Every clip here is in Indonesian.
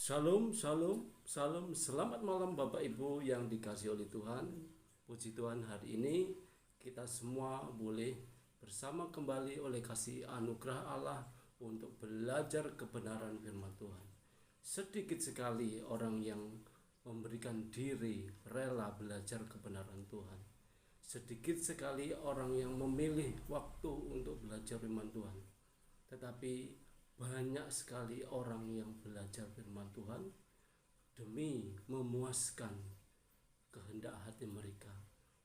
Shalom, shalom, salam. Selamat malam Bapak Ibu yang dikasihi oleh Tuhan. Puji Tuhan, hari ini kita semua boleh bersama kembali oleh kasih anugerah Allah untuk belajar kebenaran firman Tuhan. Sedikit sekali orang yang memberikan diri rela belajar kebenaran Tuhan. Sedikit sekali orang yang memilih waktu untuk belajar firman Tuhan. Tetapi banyak sekali orang yang belajar firman Tuhan demi memuaskan kehendak hati mereka,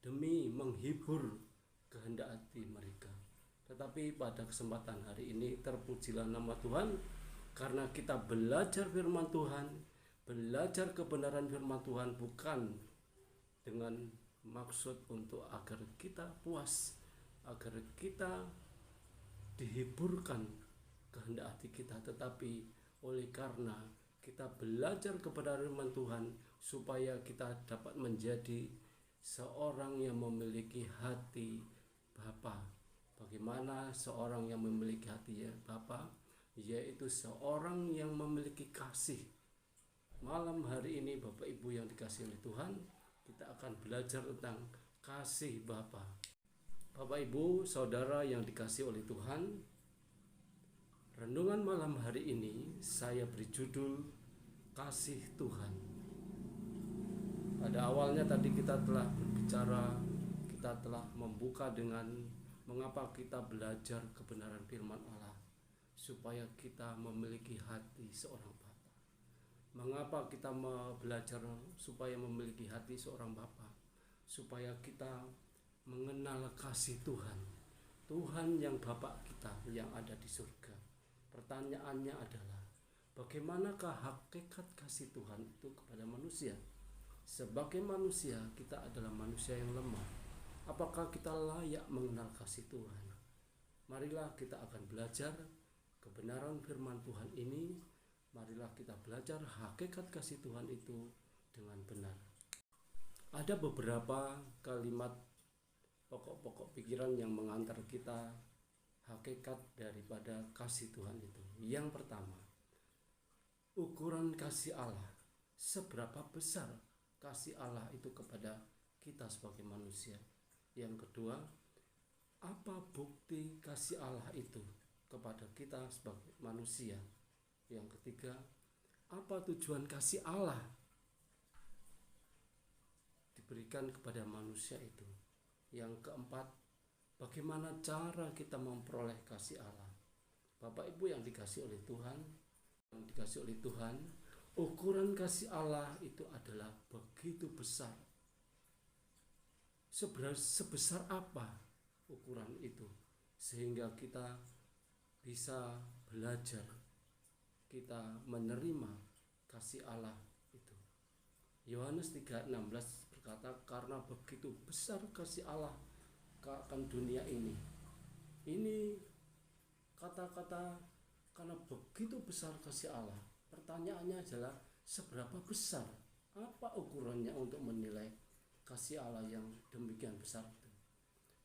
demi menghibur kehendak hati mereka. Tetapi pada kesempatan hari ini terpujilah nama Tuhan, karena kita belajar firman Tuhan, belajar kebenaran firman Tuhan bukan dengan maksud untuk agar kita puas, agar kita dihiburkan kehendak hati kita, tetapi oleh karena kita belajar kepada firman Tuhan supaya kita dapat menjadi seorang yang memiliki hati Bapa. Bagaimana seorang yang memiliki hati ya Bapa? Yaitu seorang yang memiliki kasih. Malam hari ini Bapak Ibu yang dikasihi oleh Tuhan, kita akan belajar tentang kasih Bapa. Bapak Ibu, saudara yang dikasihi oleh Tuhan, renungan malam hari ini saya beri judul Kasih Tuhan. Pada awalnya tadi kita telah berbicara, kita telah membuka dengan mengapa kita belajar kebenaran firman Allah, supaya kita memiliki hati seorang Bapa. Mengapa kita belajar supaya memiliki hati seorang Bapa? Supaya kita mengenal kasih Tuhan. Tuhan yang Bapa kita yang ada di surga. Pertanyaannya adalah, bagaimanakah hakikat kasih Tuhan itu kepada manusia? Sebagai manusia, kita adalah manusia yang lemah. Apakah kita layak mengenal kasih Tuhan? Marilah kita akan belajar kebenaran firman Tuhan ini. Marilah kita belajar hakikat kasih Tuhan itu dengan benar. Ada beberapa kalimat pokok-pokok pikiran yang mengantar kita hakikat daripada kasih Tuhan itu. Yang pertama, ukuran kasih Allah. Seberapa besar kasih Allah itu kepada kita sebagai manusia. Yang kedua, apa bukti kasih Allah itu kepada kita sebagai manusia. Yang ketiga, apa tujuan kasih Allah diberikan kepada manusia itu. Yang keempat, bagaimana cara kita memperoleh kasih Allah. Bapak Ibu yang dikasihi oleh Tuhan, ukuran kasih Allah itu adalah begitu besar. Sebesar apa ukuran itu sehingga kita bisa belajar, kita menerima kasih Allah itu. Yohanes 3:16 berkata, karena begitu besar kasih Allah akan dunia ini. Ini kata-kata karena begitu besar kasih Allah. Pertanyaannya adalah, seberapa besar? Apa ukurannya untuk menilai kasih Allah yang demikian besar itu?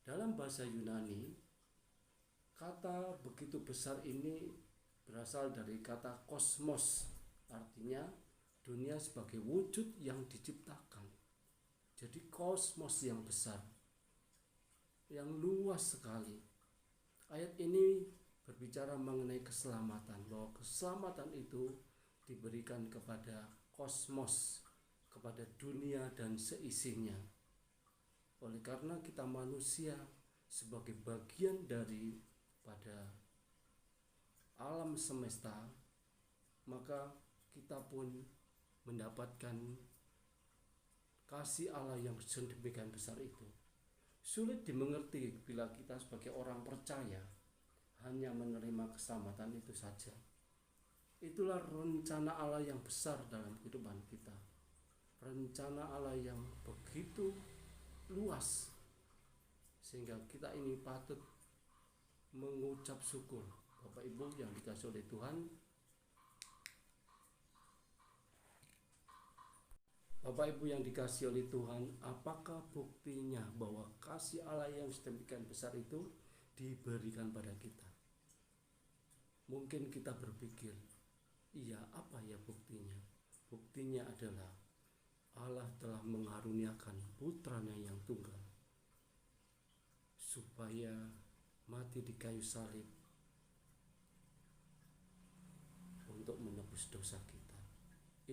Dalam bahasa Yunani, kata begitu besar ini berasal dari kata kosmos, artinya dunia sebagai wujud yang diciptakan. Jadi kosmos yang besar, yang luas sekali. Ayat ini berbicara mengenai keselamatan, bahwa keselamatan itu diberikan kepada kosmos, kepada dunia dan seisinya. Oleh karena kita manusia sebagai bagian daripada alam semesta, maka kita pun mendapatkan kasih Allah yang sedemikian besar itu. Sulit dimengerti bila kita sebagai orang percaya hanya menerima keselamatan itu saja. Itulah rencana Allah yang besar dalam kehidupan kita. Rencana Allah yang begitu luas, sehingga kita ini patut mengucap syukur. Bapak Ibu yang dikasihi oleh Tuhan, Bapak Ibu yang dikasihi oleh Tuhan, apakah buktinya bahwa kasih Allah yang sedemikian besar itu diberikan pada kita? Mungkin kita berpikir, Iya, apa ya buktinya? Buktinya adalah Allah telah mengaruniakan putranya yang tunggal supaya mati di kayu salib untuk menebus dosa kita.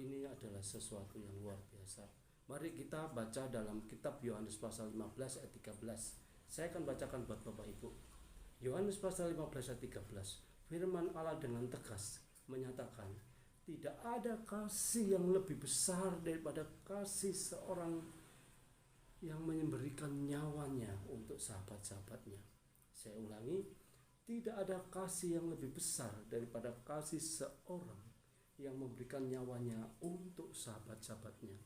Ini adalah sesuatu yang luar biasa. Mari kita baca dalam kitab Yohanes pasal 15 ayat 13. Saya akan bacakan buat Bapak Ibu. Yohanes pasal 15 ayat 13. Firman Allah dengan tegas menyatakan, tidak ada kasih yang lebih besar daripada kasih seorang yang memberikan nyawanya untuk sahabat-sahabatnya. Saya ulangi, tidak ada kasih yang lebih besar daripada kasih seorang yang memberikan nyawanya untuk sahabat-sahabatnya.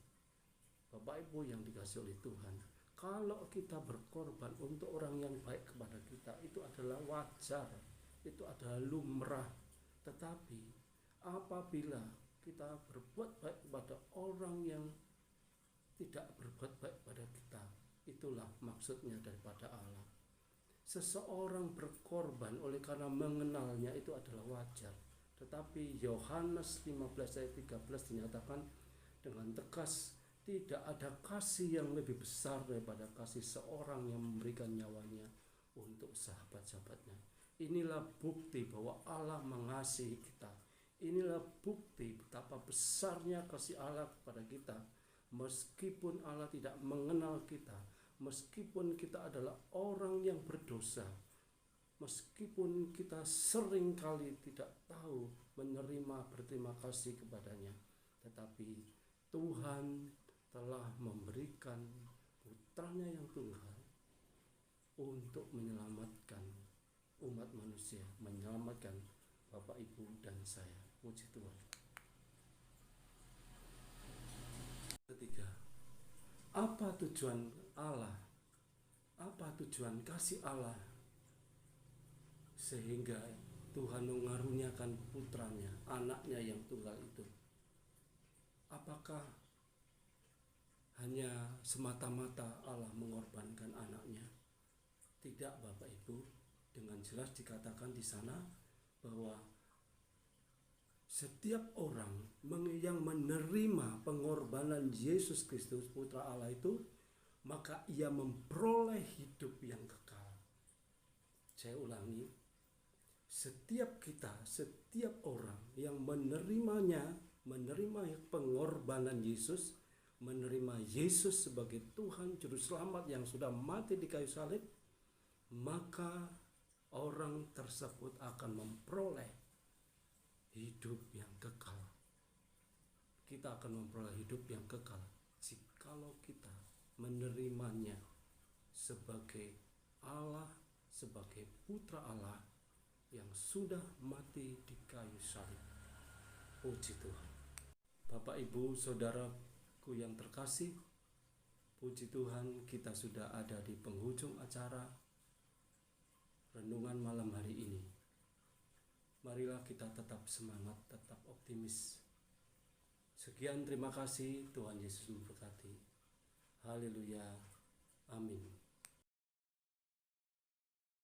Bapak Ibu yang dikasihi oleh Tuhan, kalau kita berkorban untuk orang yang baik kepada kita, itu adalah wajar, itu adalah lumrah. Tetapi apabila kita berbuat baik kepada orang yang tidak berbuat baik pada kita, itulah maksudnya daripada Allah. Seseorang berkorban oleh karena mengenalnya itu adalah wajar. Tetapi Yohanes 15 ayat 13 dinyatakan dengan tegas, tidak ada kasih yang lebih besar daripada kasih seorang yang memberikan nyawanya untuk sahabat-sahabatnya. Inilah bukti bahwa Allah mengasihi kita. Inilah bukti betapa besarnya kasih Allah kepada kita. Meskipun Allah tidak mengenal kita, meskipun kita adalah orang yang berdosa, meskipun kita sering kali tidak tahu menerima berterima kasih kepadanya, tetapi Tuhan telah memberikan putranya yang tunggal untuk menyelamatkan umat manusia, menyelamatkan Bapak, Ibu, dan saya. Puji Tuhan. Ketiga, apa tujuan Allah? Apa tujuan kasih Allah sehingga Tuhan mengaruniakan putranya, anaknya yang tunggal itu? Apakah hanya semata-mata Allah mengorbankan anaknya? Tidak, Bapak Ibu. Dengan jelas dikatakan di sana bahwa setiap orang yang menerima pengorbanan Yesus Kristus Putra Allah itu, maka ia memperoleh hidup yang kekal. Saya ulangi, setiap orang yang menerima pengorbanan Yesus, menerima Yesus sebagai Tuhan Juru Selamat yang sudah mati di kayu salib, maka orang tersebut akan memperoleh hidup yang kekal. Kita akan memperoleh hidup yang kekal jikalau kita menerimanya sebagai Allah, sebagai putra Allah yang sudah mati di kayu salib. Puji Tuhan. Bapak, Ibu, saudaraku yang terkasih, puji Tuhan, kita sudah ada di penghujung acara renungan malam hari ini. Marilah kita tetap semangat, tetap optimis. Sekian, terima kasih. Tuhan Yesus memberkati. Haleluya. Amin.